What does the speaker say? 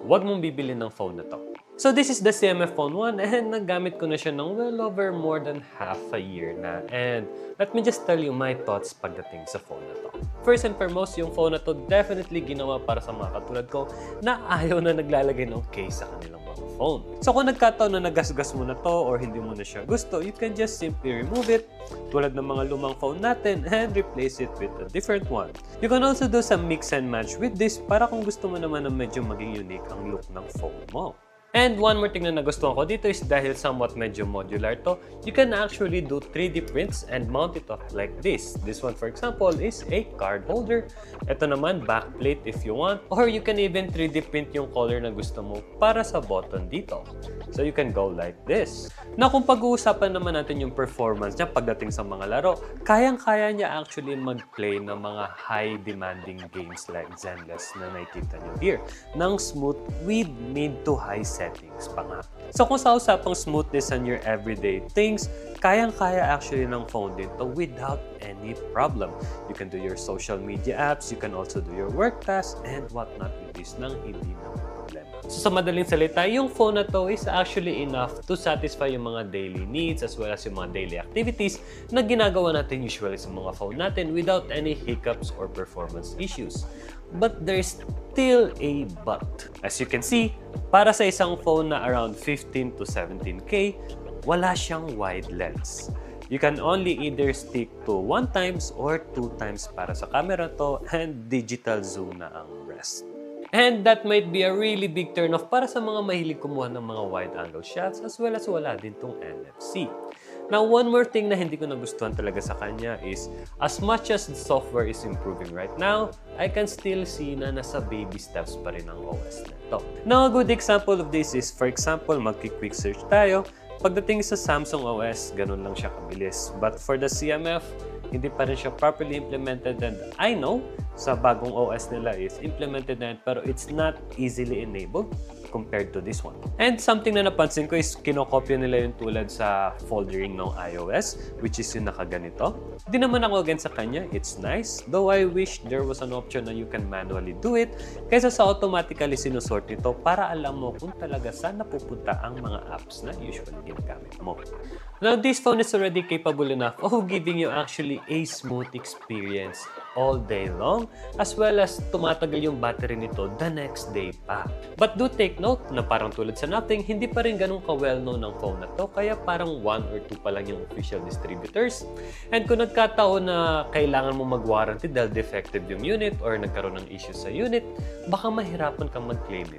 huwag mong bibili ng phone na to. So this is the CMF Phone 1 and nagamit ko na siya ng well over more than half a year na. And let me just tell you my thoughts pagdating sa phone na to. First and foremost, yung phone na to definitely ginawa para sa mga katulad ko na ayaw na naglalagay ng case sa kanilang mga phone. So kung nagkataon na nagasgas mo na to or hindi mo na siya gusto, you can just simply remove it tulad ng mga lumang phone natin and replace it with a different one. You can also do some mix and match with this para kung gusto mo naman na medyo maging unique ang look ng phone mo. And one more thing na nagustuhan ko dito is dahil somewhat medyo modular to, you can actually do 3D prints and mount it up like this. This one, for example, is a card holder. Ito naman, backplate if you want. Or you can even 3D print yung color na gusto mo para sa button dito. So you can go like this. Na kung pag-uusapan naman natin yung performance niya pagdating sa mga laro, kayang-kaya niya actually mag-play ng mga high-demanding games like Zenless na nakikita niyo here ng smooth with mid to high settings pa nga. So kung sa usapang smoothness on your everyday things, kayang-kaya actually ng phone din to without any problem. You can do your social media apps, you can also do your work tasks, and whatnot with this nang hindi na problema. So sa madaling salita, yung phone na to is actually enough to satisfy yung mga daily needs as well as yung mga daily activities na ginagawa natin usually sa mga phone natin without any hiccups or performance issues. But there's still a but. As you can see, para sa isang phone na around 15 to 17K, wala siyang wide lens. You can only either stick to 1 times or 2 times para sa camera to and digital zoom na ang rest. And that might be a really big turn-off para sa mga mahilig kumuha ng mga wide-angle shots as well as wala din tong NFC. Now, one more thing na hindi ko nagustuhan talaga sa kanya is as much as the software is improving right now, I can still see na nasa baby steps pa rin ang OS nito. Now, a good example of this is, for example, magki-quick search tayo. Pagdating sa Samsung OS, ganun lang siya kabilis. But for the CMF, hindi pa rin siya properly implemented and I know sa bagong OS nila is implemented na yun, pero it's not easily enabled compared to this one. And something na napansin ko is kinokopya nila yung tulad sa foldering ng iOS, which is yung nakaganito. Di naman ako against sa kanya, it's nice. Though I wish there was an option na you can manually do it kaysa sa automatically sinusort nito para alam mo kung talaga saan napupunta ang mga apps na usually ginagamit mo. Now, this phone is already capable enough of giving you actually a smooth experience all day long, as well as tumatagal yung battery nito the next day pa. But do take note na parang tulad sa Nothing, hindi pa rin ganun ka-well-known ng phone na to, kaya parang 1 or 2 pa lang yung official distributors. And kung nagkataon na kailangan mo mag-warranty dahil defective yung unit or nagkaroon ng issues sa unit, baka mahirapan kang mag-claim it.